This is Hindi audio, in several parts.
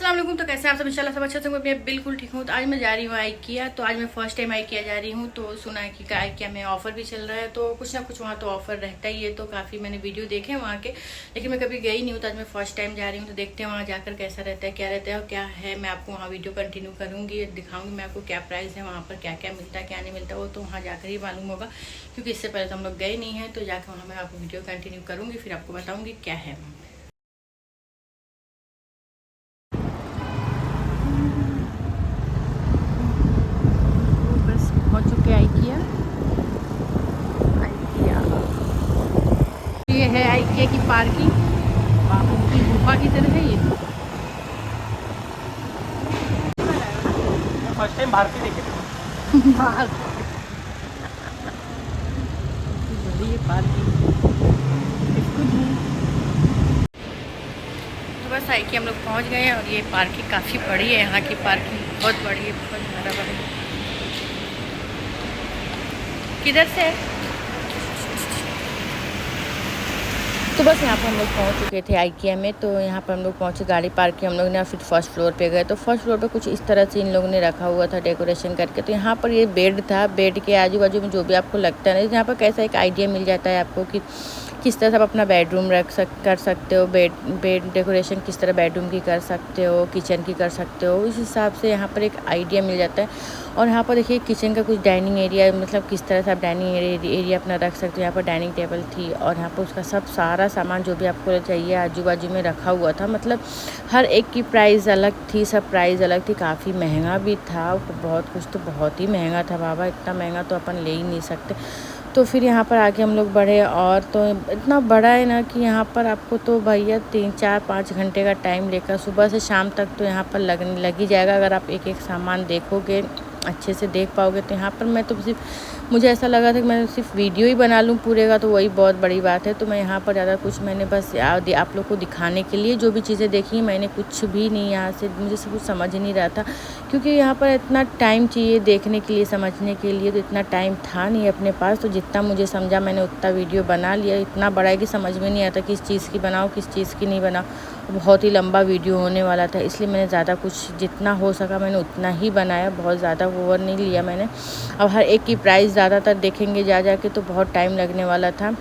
अस्सलाम वालेकुम। तो कैसे आप सब? इंशाल्लाह सब अच्छे से होंगे। मैं बिल्कुल ठीक हूँ। तो आज मैं जा रही हूँ आइकिया। तो आज मैं फर्स्ट टाइम आइकिया जा रही हूँ। तो सुना है कि आइकिया में ऑफर भी चल रहा है, तो कुछ ना कुछ वहाँ तो ऑफर रहता ही है। तो काफ़ी मैंने वीडियो देखे हैं वहाँ के, लेकिन मैं कभी गई नहीं हूँ। तो आज मैं फर्स्ट टाइम जा रही हूँ। तो देखते हैं वहाँ जाकर कैसा रहता है, क्या रहता है और क्या है। मैं आपको वहाँ वीडियो कंटिन्यू करूँगी, दिखाऊँगी मैं आपको क्या प्राइस है वहाँ पर, क्या क्या मिलता है क्या नहीं मिलता। वो तो वहाँ जाकर ही मालूम होगा, क्योंकि इससे पहले तो हम लोग गए नहीं हैं। तो जाकर वहाँ मैं आपको वीडियो कंटिन्यू करूँगी, फिर आपको बताऊँगी क्या है वहाँ। पहुंच चुके आइकिया। ये है आइकिया की पार्किंग, बाबू की गुफा की तरह है ये। फर्स्ट टाइम भारतीय देखे थे। बड़ी है पार्किंग। तो बस आइकिया हम लोग पहुंच गए हैं, और ये पार्किंग काफ़ी बड़ी है। यहाँ की पार्किंग बहुत बड़ी है, बहुत ज़्यादा बड़ी है। किधर से है? तो बस यहाँ पर हम लोग पहुँच चुके थे आइकिया में। तो यहाँ पर हम लोग पहुँचे, गाड़ी पार्क की हम लोग ने, फिर फर्स्ट फ्लोर पे गए। तो फर्स्ट फ्लोर पे कुछ इस तरह से इन लोगों ने रखा हुआ था डेकोरेशन करके। तो यहाँ पर ये बेड था, बेड के आजू बाजू में जो भी आपको लगता है ना, यहाँ पर कैसा एक आइडिया मिल जाता है आपको कि किस तरह से आप अपना बेडरूम कर सकते हो, बेड डेकोरेशन किस तरह बेडरूम की कर सकते हो, किचन की कर सकते हो। इस हिसाब से यहाँ पर एक आइडिया मिल जाता है। और यहाँ पर देखिए किचन का कुछ डाइनिंग एरिया, मतलब किस तरह से आप डाइनिंग एरिया अपना रख सकते हो। यहाँ पर डाइनिंग टेबल थी, और यहाँ पर उसका सब सारा सामान जो भी आपको चाहिए आजू बाजू में रखा हुआ था। मतलब हर एक की प्राइस अलग थी, सब प्राइस अलग थी। काफ़ी महंगा भी था, बहुत कुछ तो बहुत ही महंगा था बाबा, इतना महंगा तो अपन ले ही नहीं सकते। तो फिर यहाँ पर आके हम लोग बढ़े, और तो इतना बड़ा है ना कि यहाँ पर आपको तो भैया 3-4-5 घंटे का टाइम लेकर सुबह से शाम तक तो यहाँ पर लग ही जाएगा। अगर आप एक एक सामान देखोगे, अच्छे से देख पाओगे। तो यहाँ पर मैं तो सिर्फ, मुझे ऐसा लगा था कि मैं सिर्फ वीडियो ही बना लूँ पूरे का, तो वही बहुत बड़ी बात है। तो मैं यहाँ पर ज़्यादा कुछ, मैंने बस आप लोग को दिखाने के लिए जो भी चीज़ें देखी, मैंने कुछ भी नहीं यहाँ से, मुझे सब कुछ समझ ही नहीं रहा था, क्योंकि यहाँ पर इतना टाइम चाहिए देखने के लिए, समझने के लिए। तो इतना टाइम था नहीं अपने पास, तो जितना मुझे समझा मैंने उतना वीडियो बना लिया। इतना बड़ा है कि समझ में नहीं आता किस चीज़ की बनाओ किस चीज़ की नहीं बनाओ। बहुत ही लंबा वीडियो होने वाला था, इसलिए मैंने ज़्यादा कुछ, जितना हो सका मैंने उतना ही बनाया, बहुत ज़्यादा ओवर नहीं लिया मैंने। अब हर एक की प्राइस ज़्यादातर देखेंगे जा के तो बहुत टाइम लगने वाला था।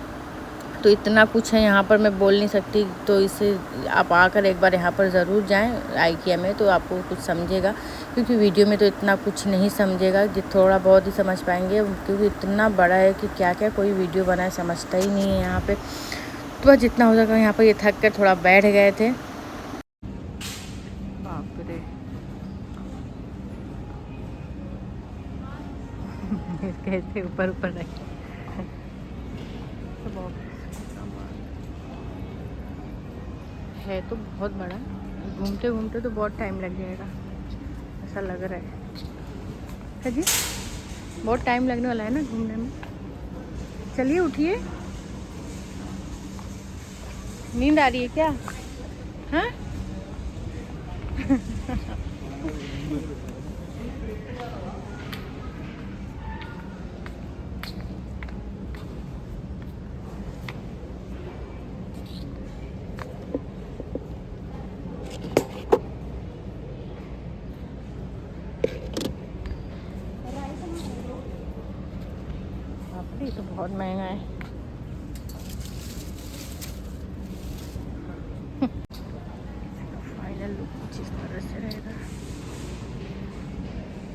तो इतना कुछ है यहाँ पर, मैं बोल नहीं सकती। तो इसे आप आकर एक बार यहाँ पर ज़रूर जाएं आइकिया में, तो आपको कुछ समझेगा, क्योंकि वीडियो में तो इतना कुछ नहीं समझेगा, थोड़ा बहुत ही समझ पाएंगे, क्योंकि इतना बड़ा है कि क्या क्या कोई वीडियो बनाए समझता ही नहीं है यहाँ पे। तो बस जितना हो सका यहाँ पर ये थक कर थोड़ा बैठ गए थे। बाप रे कैसे ऊपर ऊपर रखे है, तो बहुत बड़ा, घूमते घूमते तो बहुत टाइम लग जाएगा ऐसा लग रहा है जी। बहुत टाइम लगने वाला है ना घूमने में। चलिए उठिए, नींद आ रही है क्या? हाँ ये तो बहुत महंगा है। फाइनल लुक कुछ इस तरह से रहेगा।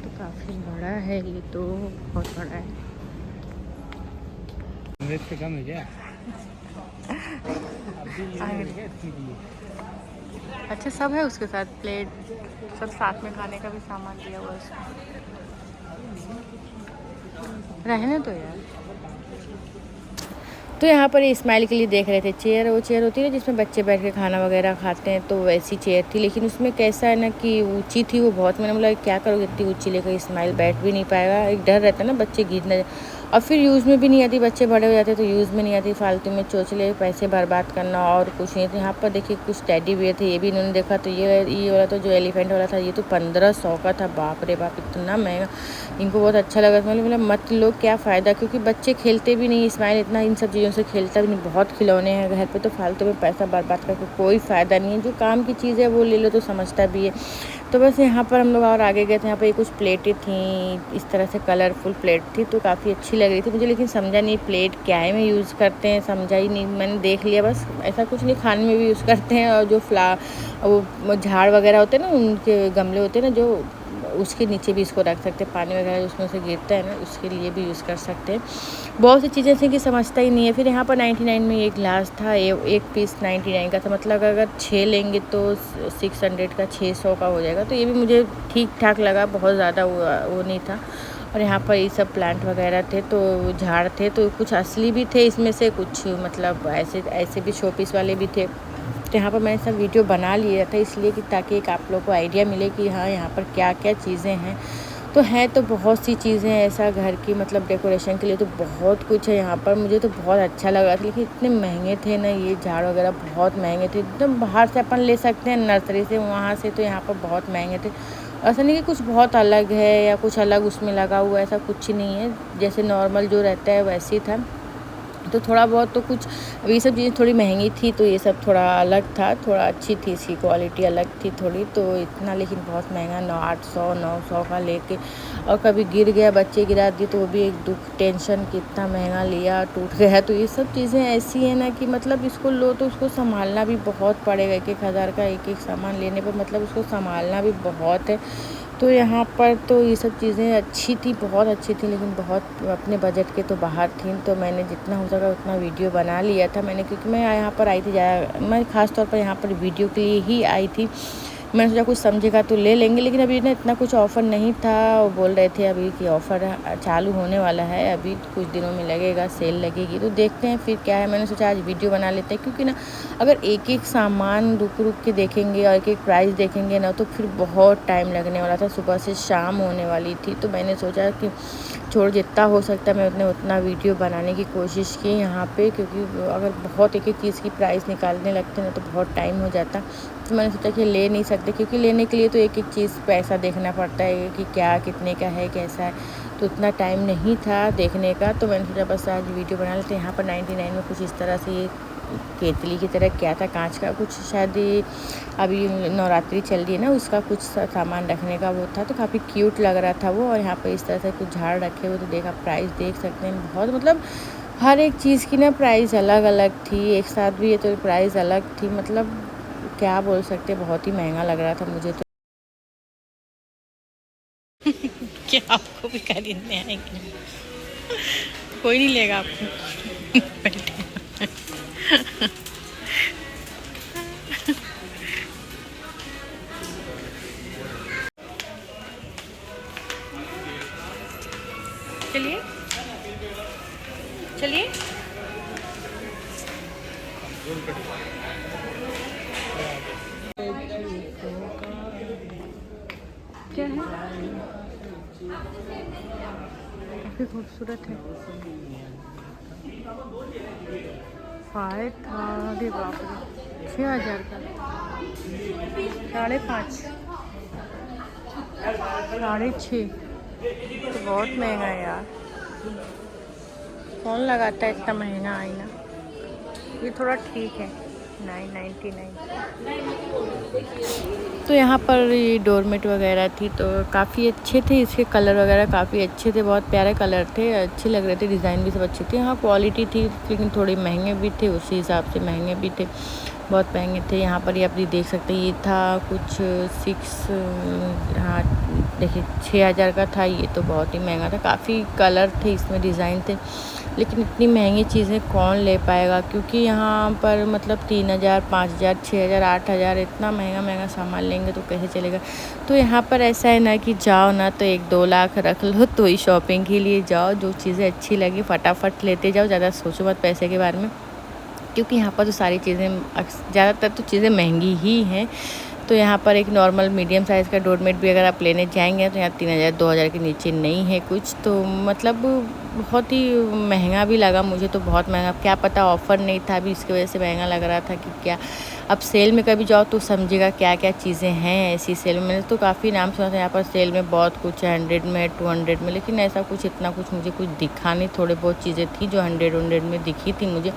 तो काफ़ी बड़ा है ये, तो बहुत बड़ा है। से कम है क्या? अच्छा सब है उसके साथ, प्लेट सब साथ में, खाने का भी सामान दिया हुआ है उसमें। रहने तो यार। तो यहाँ पर स्माइल के लिए देख रहे थे चेयर, वो चेयर होती है ना जिसमें बच्चे बैठ के खाना वगैरह खाते हैं, तो वैसी चेयर थी। लेकिन उसमें कैसा है ना कि ऊंची थी वो बहुत। मैंने बोला क्या करोगे इतनी ऊंची लेकर, स्माइल बैठ भी नहीं पाएगा, एक डर रहता है ना बच्चे गिर न। और फिर यूज़ में भी नहीं आती, बच्चे बड़े हो जाते तो यूज़ में नहीं आती, फालतू में चोचले पैसे बर्बाद करना और कुछ नहीं। तो यहाँ पर देखिए कुछ टेडी बियर थे, ये भी इन्होंने देखा। तो ये वाला तो जो एलिफेंट वाला था ये तो 1500 का था। बाप रे बाप, इतना महंगा। इनको बहुत अच्छा लगा, मतलब मत लो, क्या फ़ायदा, क्योंकि बच्चे खेलते भी नहीं, इस्माइल इतना इन सब चीज़ों से खेलता भी नहीं। बहुत खिलौने हैं घर पे, तो फालतू में पैसा बर्बाद करके कोई फ़ायदा नहीं है। जो काम की चीज़ है वो ले लो तो समझता भी है। तो बस यहाँ पर हम लोग और आगे गए थे। यहाँ पर कुछ प्लेटें थी, इस तरह से कलरफुल प्लेट थी, तो काफ़ी अच्छी लग रही थी मुझे, लेकिन समझा नहीं प्लेट क्या है में यूज़ करते हैं, समझा ही नहीं। मैंने देख लिया बस, ऐसा कुछ नहीं, खाने में भी यूज़ करते हैं। और जो वो झाड़ वगैरह होते हैं ना, उनके गमले होते हैं ना, जो उसके नीचे भी इसको रख सकते हैं। पानी वगैरह उसमें से गिरता है ना, उसके लिए भी यूज़ कर सकते हैं। बहुत सी चीज़ें थी कि समझता ही नहीं है। फिर यहाँ पर 99 में एक ग्लास था, एक पीस 99 का था, मतलब अगर 6 लेंगे तो 600 का 600 का हो जाएगा। तो ये भी मुझे ठीक ठाक लगा, बहुत ज़्यादा वो नहीं था। और यहाँ पर ये सब प्लांट वगैरह थे, तो झाड़ थे, तो कुछ असली भी थे इसमें से, कुछ मतलब ऐसे भी शोपीस वाले भी थे। तो यहाँ पर मैंने सब वीडियो बना लिया था इसलिए कि ताकि एक आप लोग को आइडिया मिले कि हाँ यहाँ पर क्या क्या चीज़ें हैं। तो है तो बहुत सी चीज़ें ऐसा घर की मतलब डेकोरेशन के लिए तो बहुत कुछ है यहाँ पर। मुझे तो बहुत अच्छा लगा था, लेकिन इतने महंगे थे ना ये झाड़ वगैरह, बहुत महंगे थे। एकदम बाहर से अपन ले सकते हैं नर्सरी से, वहाँ से तो यहाँ पर बहुत महंगे थे। ऐसा नहीं कि कुछ बहुत अलग है या कुछ अलग उसमें लगा हुआ है, ऐसा कुछ ही नहीं है। जैसे नॉर्मल जो रहता है वैसे ही था। तो थोड़ा बहुत तो कुछ, अब ये सब चीज़ें थोड़ी महंगी थी तो ये सब थोड़ा अलग था, थोड़ा अच्छी थी, इसकी क्वालिटी अलग थी थोड़ी। तो इतना लेकिन बहुत महंगा, 800-900 का लेके, और कभी गिर गया, बच्चे गिरा दिए तो वो भी एक दुख, टेंशन कि इतना महंगा लिया, टूट गया। तो ये सब चीज़ें ऐसी हैं ना कि मतलब इसको लो तो उसको संभालना भी बहुत पड़ेगा। 1-1 हज़ार का एक सामान लेने पर मतलब उसको संभालना भी बहुत है। तो यहाँ पर तो ये सब चीज़ें अच्छी थी, बहुत अच्छी थी, लेकिन बहुत अपने बजट के तो बाहर थी। तो मैंने जितना हो सका उतना वीडियो बना लिया था मैंने, क्योंकि मैं यहाँ पर आई थी, मैं ख़ास तौर पर यहाँ पर वीडियो के लिए ही आई थी। मैंने सोचा कुछ समझेगा तो ले लेंगे, लेकिन अभी ना इतना कुछ ऑफ़र नहीं था। वो बोल रहे थे अभी कि ऑफ़र चालू होने वाला है, अभी कुछ दिनों में लगेगा, सेल लगेगी। तो देखते हैं फिर क्या है। मैंने सोचा आज वीडियो बना लेते हैं, क्योंकि ना अगर एक एक सामान रुक के देखेंगे और एक एक प्राइस देखेंगे ना, तो फिर बहुत टाइम लगने वाला था, सुबह से शाम होने वाली थी। तो मैंने सोचा कि छोड़, जितना हो सकता है मैं उतना वीडियो बनाने की कोशिश की यहाँ पे, क्योंकि अगर बहुत एक एक चीज़ की प्राइस निकालने लगते ना तो बहुत टाइम हो जाता। तो मैंने सोचा कि ले नहीं सकते, क्योंकि लेने के लिए तो एक एक चीज़ पैसा देखना पड़ता है कि क्या कितने का है, कैसा है। तो उतना टाइम नहीं था देखने का। तो मैंने सोचा बस आज वीडियो बना लेते हैं। यहाँ पर 99 में कुछ इस तरह से ये केतली की तरह क्या था, कांच का कुछ, शायद ये अभी नवरात्रि चल रही है ना, उसका कुछ सामान रखने का वो था। तो काफ़ी क्यूट लग रहा था वो। और यहाँ पर इस तरह से कुछ झाड़ रखे हुए, तो देखा प्राइस देख सकते हैं, बहुत मतलब हर एक चीज़ की ना प्राइस अलग अलग थी। एक साथ भी ये तो प्राइस अलग थी, मतलब क्या बोल सकते, बहुत ही महंगा लग रहा था मुझे तो। क्या आपको भी खरीदने आएंगे? कोई नहीं लेगा आपको। चलिए चलिए। क्या है? काफ़ी खूबसूरत है। फायर था, अरे बाप रे, 6000 का, 5.5, 6.5, तो बहुत महंगा है यार। कौन लगाता है इतना महंगा आईना? ये थोड़ा ठीक है, 999। तो यहाँ पर ये डोरमेट वगैरह थी, तो काफ़ी अच्छे थे, इसके कलर वगैरह काफ़ी अच्छे थे, बहुत प्यारे कलर थे, अच्छे लग रहे थे, डिज़ाइन भी सब अच्छी थी। हाँ क्वालिटी थी, लेकिन थोड़ी महंगे भी थे, उसी हिसाब से महंगे भी थे, बहुत महंगे थे। यहाँ पर ये आप देख सकते हैं, ये था कुछ 6, देखिए 6000 का था। ये तो बहुत ही महंगा था, काफ़ी कलर थे इसमें, डिज़ाइन थे, लेकिन इतनी महंगी चीज़ें कौन ले पाएगा, क्योंकि यहाँ पर मतलब 3000, 5000, 6000, 8000 इतना महंगा सामान लेंगे तो कैसे चलेगा। तो यहाँ पर ऐसा है ना कि जाओ ना तो 1-2 लाख रख लो, तो ही शॉपिंग के लिए जाओ, जो चीज़ें अच्छी लगी फटाफट लेते जाओ, ज़्यादा सोचो मत पैसे के बारे में, क्योंकि यहाँ पर तो सारी चीज़ें ज़्यादातर तो चीज़ें महंगी ही हैं। तो यहाँ पर एक नॉर्मल मीडियम साइज़ का डोरमेट भी अगर आप लेने जाएंगे तो यहाँ 3000 2000 के नीचे नहीं है कुछ। तो मतलब बहुत ही महंगा भी लगा मुझे, तो बहुत महंगा, क्या पता ऑफ़र नहीं था अभी इसकी वजह से महंगा लग रहा था कि क्या। अब सेल में कभी जाओ तो समझिएगा क्या क्या चीज़ें हैं ऐसी सेल में। मैंने तो काफ़ी नाम सुना था यहाँ पर सेल में बहुत कुछ है, 100 में 200 में, लेकिन ऐसा कुछ इतना कुछ मुझे कुछ दिखा नहीं। थोड़े बहुत चीज़ें थी जो 100 में दिखी थी मुझे।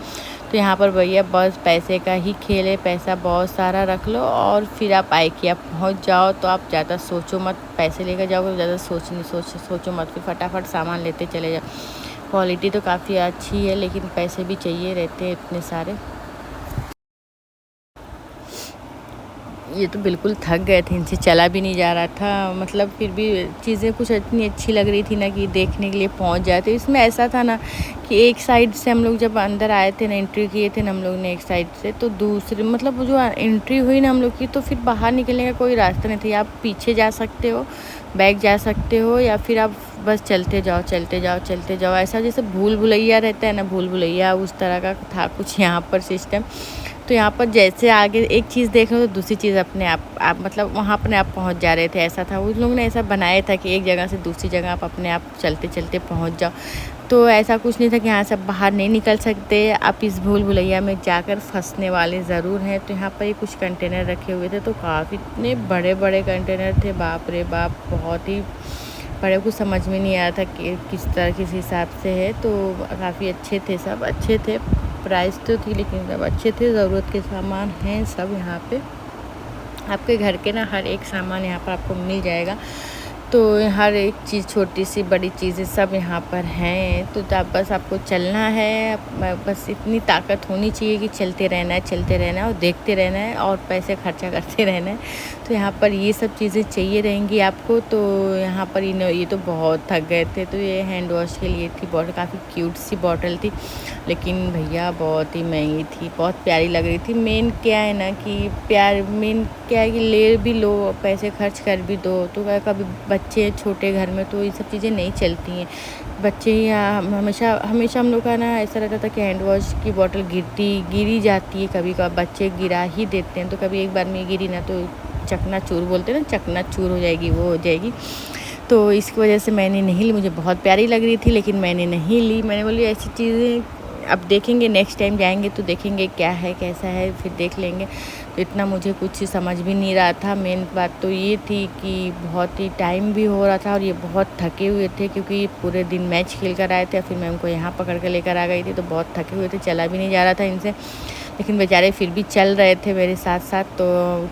तो यहाँ पर भैया बस पैसे का ही खेल है, पैसा बहुत सारा रख लो और फिर आप IKEA पहुँच जाओ। तो आप ज़्यादा सोचो मत, पैसे लेकर जाओगे तो ज़्यादा सोचो मत, फिर फटाफट सामान लेते चले जाओ। क्वालिटी तो काफ़ी अच्छी है लेकिन पैसे भी चाहिए रहते हैं इतने सारे। ये तो बिल्कुल थक गए थे, इनसे चला भी नहीं जा रहा था। मतलब फिर भी चीज़ें कुछ इतनी अच्छी लग रही थी ना कि देखने के लिए पहुंच जाते। इसमें ऐसा था ना कि एक साइड से हम लोग जब अंदर आए थे ना, एंट्री किए थे ना हम लोग ने एक साइड से, तो दूसरे मतलब जो एंट्री हुई ना हम लोग की, तो फिर बाहर निकलने का कोई रास्ता नहीं था। आप पीछे जा सकते हो, बैक जा सकते हो, या फिर आप बस चलते जाओ चलते जाओ चलते जाओ। ऐसा जैसे भूल भुलैया रहता है ना, भूल भुलैया उस तरह का था कुछ यहाँ पर सिस्टम। तो यहाँ पर जैसे आगे एक चीज़ देख लो तो दूसरी चीज़ अपने आप मतलब वहाँ अपने आप पहुँच जा रहे थे। ऐसा था, उन लोगों ने ऐसा बनाया था कि एक जगह से दूसरी जगह आप अपने आप चलते चलते पहुँच जाओ। तो ऐसा कुछ नहीं था कि यहाँ से बाहर नहीं निकल सकते, आप इस भूल भुलैया में जाकर फंसने वाले ज़रूर हैं। तो यहाँ पर ये कुछ कंटेनर रखे हुए थे, तो काफ़ी इतने बड़े बड़े कंटेनर थे, बाप रे बाप, बहुत ही बड़े। कुछ समझ में नहीं आ रहा था कि किस हिसाब से है। तो काफ़ी अच्छे थे, सब अच्छे थे, प्राइस तो थी लेकिन सब अच्छे थे। ज़रूरत के सामान हैं सब यहाँ पे, आपके घर के ना हर एक सामान यहाँ पर आपको मिल जाएगा। तो हर एक चीज़, छोटी सी बड़ी चीज़ें सब यहाँ पर हैं। तो बस आपको चलना है, बस इतनी ताकत होनी चाहिए कि चलते रहना है और देखते रहना है और पैसे खर्चा करते रहना है। तो यहाँ पर ये सब चीज़ें चाहिए रहेंगी आपको। तो यहाँ पर ये तो बहुत थक गए थे। तो ये हैंड वॉश के लिए थी बॉटल, काफ़ी क्यूट सी बॉटल थी, लेकिन भैया बहुत ही महंगी थी, बहुत प्यारी लग रही थी। मेन क्या है ना कि मेन क्या है कि ले भी लो, पैसे खर्च कर भी दो। तो कभी बच्चे छोटे घर में तो ये सब चीज़ें नहीं चलती हैं। बच्चे हमेशा हम लोग का ना ऐसा रहता था कि हैंड वॉश की बॉटल गिरी जाती है, कभी कभी बच्चे गिरा ही देते हैं। तो कभी एक बार में गिरी ना तो चकनाचूर बोलते हैं ना, चकनाचूर हो जाएगी, वो हो जाएगी। तो इसकी वजह से मैंने नहीं ली, मुझे बहुत प्यारी लग रही थी लेकिन मैंने नहीं ली। मैंने बोली ऐसी चीज़ें अब देखेंगे, नेक्स्ट टाइम जाएंगे तो देखेंगे क्या है कैसा है, फिर देख लेंगे। तो इतना मुझे कुछ समझ भी नहीं रहा था। मेन बात तो ये थी कि बहुत ही टाइम भी हो रहा था और ये बहुत थके हुए थे, क्योंकि पूरे दिन मैच खेल कर आए थे। फिर मैं उनको यहाँ पकड़ कर लेकर आ गई थी, तो बहुत थके हुए थे, चला भी नहीं जा रहा था इनसे, लेकिन बेचारे फिर भी चल रहे थे मेरे साथ साथ। तो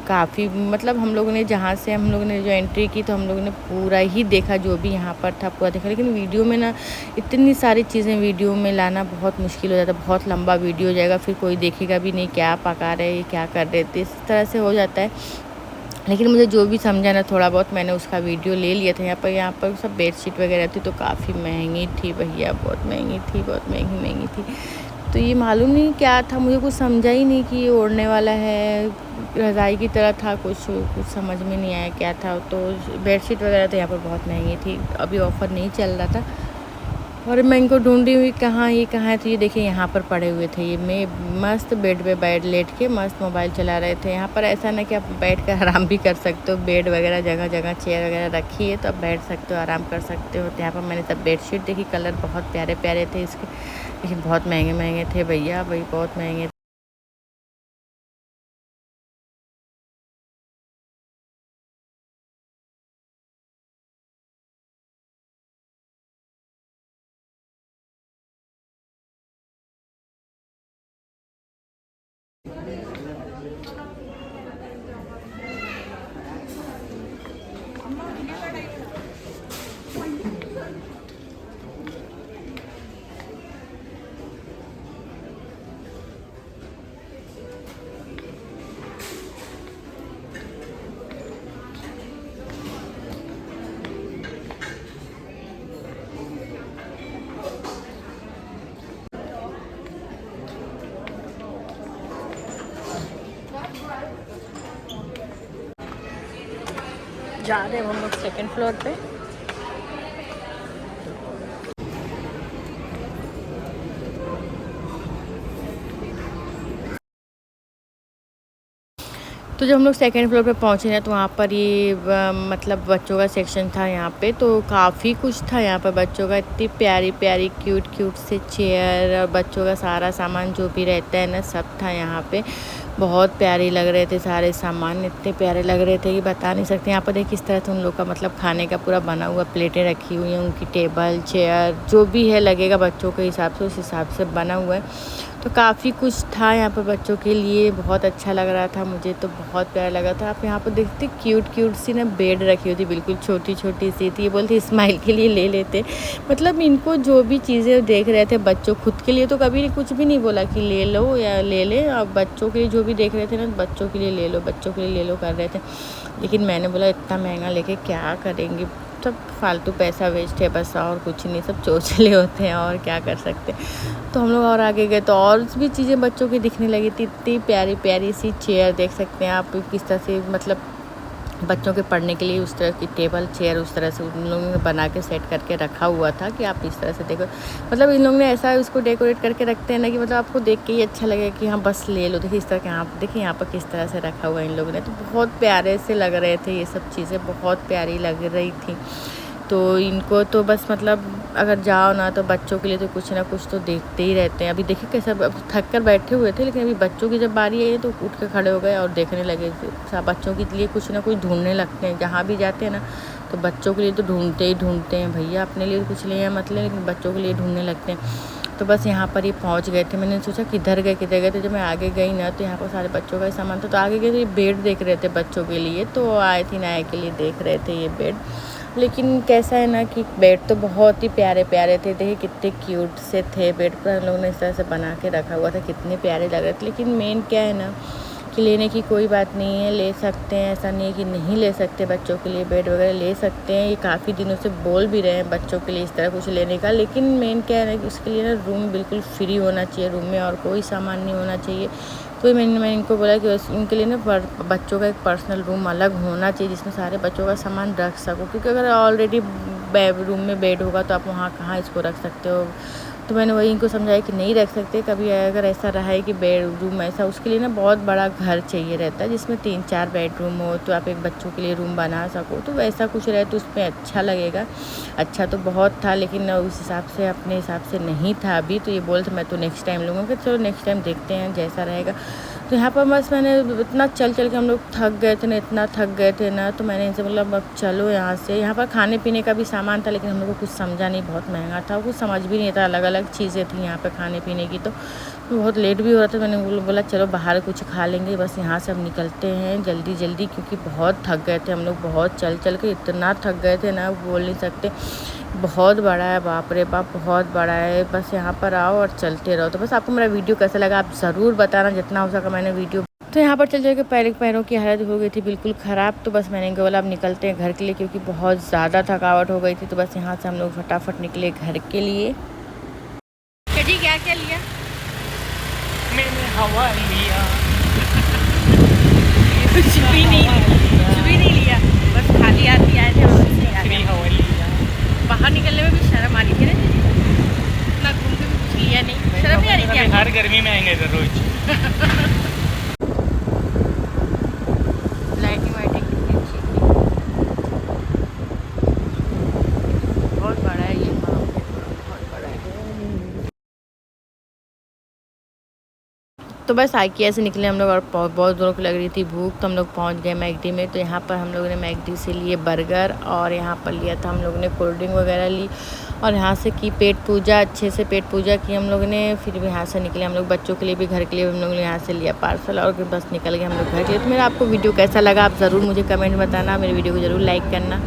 काफ़ी मतलब हम लोगों ने जो एंट्री की, तो हम लोगों ने पूरा ही देखा, जो भी यहाँ पर था पूरा देखा। लेकिन वीडियो में ना इतनी सारी चीज़ें वीडियो में लाना बहुत मुश्किल हो जाता, बहुत लंबा वीडियो हो जाएगा, फिर कोई देखेगा भी नहीं क्या पका रहे, क्या कर रहे थे, इस तरह से हो जाता है। लेकिन मुझे जो भी समझा ना थोड़ा बहुत, मैंने उसका वीडियो ले लिया था। यहाँ पर सब बेडशीट वगैरह थी, तो काफ़ी महंगी थी भैया, बहुत महंगी थी, बहुत महंगी थी। तो ये मालूम नहीं क्या था, मुझे कुछ समझा ही नहीं कि ये ओढ़ने वाला है, रज़ाई की तरह था, कुछ समझ में नहीं आया क्या था। तो बेडशीट वगैरह तो यहाँ पर बहुत महंगी थी, अभी ऑफ़र नहीं चल रहा था। और मैं इनको ढूंढी हुई ये कहाँ है। तो ये देखिए यहाँ पर पड़े हुए थे। ये मैं मस्त बेड पे लेट के मस्त मोबाइल चला रहे थे। यहाँ पर ऐसा ना कि आप बैठ कर आराम भी कर सकते हो, बेड वगैरह जगह जगह चेयर वगैरह रखी है, तो आप बैठ सकते हो, आराम कर सकते हो। तो यहाँ पर मैंने सब बेडशीट देखी, कलर बहुत प्यारे प्यारे थे इसके, लेकिन बहुत महंगे थे भैया, बहुत महंगे। जा रहे हैं हम लोग सेकेंड फ्लोर पे। तो तो जब हम लोग सेकंड फ्लोर पे पहुँचे ना तो वहाँ पर ये मतलब बच्चों का सेक्शन था यहाँ पे, तो काफ़ी कुछ था यहाँ पर बच्चों का। इतनी प्यारी प्यारी क्यूट क्यूट से चेयर और बच्चों का सारा सामान जो भी रहता है ना सब था यहाँ पे। बहुत प्यारे लग रहे थे सारे सामान, इतने प्यारे लग रहे थे कि बता नहीं सकते। यहाँ पर देखिए किस तरह से उन लोग का मतलब खाने का पूरा बना हुआ, प्लेटें रखी हुई हैं, उनकी टेबल चेयर जो भी है लगेगा बच्चों के हिसाब से उस हिसाब से बना हुआ है। तो काफ़ी कुछ था यहाँ पर बच्चों के लिए, बहुत अच्छा लग रहा था मुझे तो, बहुत प्यारा लगा था। आप यहाँ पर देखते क्यूट क्यूट सी ना बेड रखी हुई थी, बिल्कुल छोटी छोटी सी थी। ये बोलते स्माइल के लिए ले लेते, मतलब इनको जो भी चीज़ें देख रहे थे बच्चों खुद के लिए तो कभी कुछ भी नहीं बोला कि ले लो या ले ले, और बच्चों के लिए जो भी देख रहे थे ना बच्चों के लिए ले लो, बच्चों के लिए ले लो कर रहे थे। लेकिन मैंने बोला इतना महंगा लेके क्या करेंगे, सब फालतू पैसा वेस्ट है बस, और कुछ नहीं, सब चोचले होते हैं और क्या कर सकते। तो हम लोग और आगे गए तो और भी चीज़ें बच्चों की दिखने लगी थी। इतनी प्यारी प्यारी सी चेयर देख सकते हैं आप किस तरह से, मतलब बच्चों के पढ़ने के लिए उस तरह की टेबल चेयर उस तरह से उन लोगों ने बना के सेट करके रखा हुआ था कि आप इस तरह से देखो, मतलब इन लोगों ने ऐसा उसको डेकोरेट करके रखते हैं ना कि मतलब आपको देख के ही अच्छा लगे कि हाँ बस ले लो। देखिए इस तरह के, आप देखिए यहाँ पर किस तरह से रखा हुआ है इन लोगों ने, तो बहुत प्यारे से लग रहे थे ये सब चीज़ें, बहुत प्यारी लग रही थी। तो इनको तो बस मतलब अगर जाओ ना तो बच्चों के लिए तो कुछ ना कुछ तो देखते ही रहते हैं। अभी देखिए कैसे थक कर बैठे हुए थे, लेकिन अभी बच्चों की जब बारी आई तो उठ के खड़े हो गए और देखने लगे। बच्चों के लिए कुछ ना कुछ ढूंढने लगते हैं, जहाँ भी जाते हैं ना तो बच्चों के लिए तो ढूंढते ही ढूंढते हैं। भैया अपने लिए कुछ ले मतलब, लेकिन बच्चों के लिए ढूंढने लगते हैं। तो बस यहाँ पर ही पहुँच गए थे। मैंने सोचा किधर गए तो जब मैं आगे गई ना तो यहाँ पर सारे बच्चों का ही सामान था। तो आगे गए तो ये बेड देख रहे थे बच्चों के लिए, तो आए थे नए के लिए देख रहे थे ये बेड। लेकिन कैसा है ना कि बेड तो बहुत ही प्यारे प्यारे थे, देखिए कितने क्यूट से थे बेड पर, हम लोगों ने इस तरह से बना के रखा हुआ था, कितने प्यारे लग रहे थे। लेकिन मेन क्या है ना कि लेने की कोई बात नहीं है, ले सकते हैं, ऐसा नहीं है कि नहीं ले सकते। बच्चों के लिए बेड वगैरह ले सकते हैं, ये काफ़ी दिनों से बोल भी रहे हैं बच्चों के लिए इस तरह कुछ लेने का। लेकिन मेन क्या है ना कि उसके लिए ना रूम बिल्कुल फ्री होना चाहिए, रूम में और कोई सामान नहीं होना चाहिए। तो मैंने इनको बोला कि इनके लिए ना बच्चों का एक पर्सनल रूम अलग होना चाहिए जिसमें सारे बच्चों का सामान रख सको, क्योंकि अगर ऑलरेडी रूम में बेड होगा तो आप वहाँ कहाँ इसको रख सकते हो। तो मैंने वही इनको समझाया कि नहीं रख सकते। कभी अगर ऐसा रहा है कि बेड रूम ऐसा, उसके लिए ना बहुत बड़ा घर चाहिए रहता है जिसमें 3-4 बेडरूम हो, तो आप एक बच्चों के लिए रूम बना सको। तो वैसा कुछ रहे तो उसमें अच्छा लगेगा। अच्छा तो बहुत था, लेकिन उस हिसाब से अपने हिसाब से नहीं था अभी। तो ये बोलते मैं तो नेक्स्ट टाइम लूँगा, कि चलो नेक्स्ट टाइम देखते हैं जैसा रहेगा। तो यहाँ पर बस मैंने इतना चल के हम लोग थक गए थे ना, इतना थक गए थे ना, तो मैंने इनसे बोला अब चलो यहाँ से। यहाँ पर खाने पीने का भी सामान था, लेकिन हम लोग को कुछ समझा नहीं, बहुत महंगा था, कुछ समझ भी नहीं था, अलग अलग चीज़ें थी यहाँ पे खाने पीने की। तो बहुत लेट भी हो रहा था, मैंने बोला चलो बाहर कुछ खा लेंगे, बस यहाँ से हम निकलते हैं जल्दी जल्दी, क्योंकि बहुत थक गए थे हम लोग, बहुत चल के इतना थक गए थे ना बोल नहीं सकते। बहुत बड़ा है, बाप रे बाप बहुत बड़ा है। बस यहाँ पर आओ और चलते रहो। तो बस आपको मेरा वीडियो कैसा लगा आप ज़रूर बताना, जितना हो सका मैंने वीडियो। तो यहाँ पर चल के पैरों की हालत हो गई थी बिल्कुल ख़राब। तो बस मैंने बोला अब निकलते हैं घर के लिए, क्योंकि बहुत ज़्यादा थकावट हो गई थी। तो बस यहाँ से हम लोग फटाफट निकले घर के लिए। जी क्या क्या लिया? मैंने हवा लिया। कुछ भी नहीं लिया, बस खाली आती आए थे, फ्री हवा लिया। बाहर निकलने में भी शर्म आ रही थी ना, इतना घूम के भी कुछ लिया नहीं, शर्म नहीं आ रही थी। हर गर्मी में आएंगे रोज। लाइटिंग वाइटिंग कितनी अच्छी थी, बहुत बड़ा है ये, बहुत बड़ा है। तो बस IKEA से निकले हम लोग और बहुत दोनों को लग रही थी भूख, तो हम लोग पहुंच गए मैकडी में। तो यहाँ पर हम लोगों ने मैकडी से लिए बर्गर, और यहाँ पर लिया था हम लोगों ने कोल्ड ड्रिंक वगैरह ली, और यहाँ से की पेट पूजा, अच्छे से पेट पूजा की हम लोगों ने। फिर भी यहाँ से निकले हम लोग, बच्चों के लिए भी घर के लिए हम लोगों ने यहाँ से लिया पार्सल, और बस निकल गए हम लोग घर के लिए। तो मेरा आपको वीडियो कैसा लगा आप ज़रूर मुझे कमेंट बताना, मेरे वीडियो को ज़रूर लाइक करना।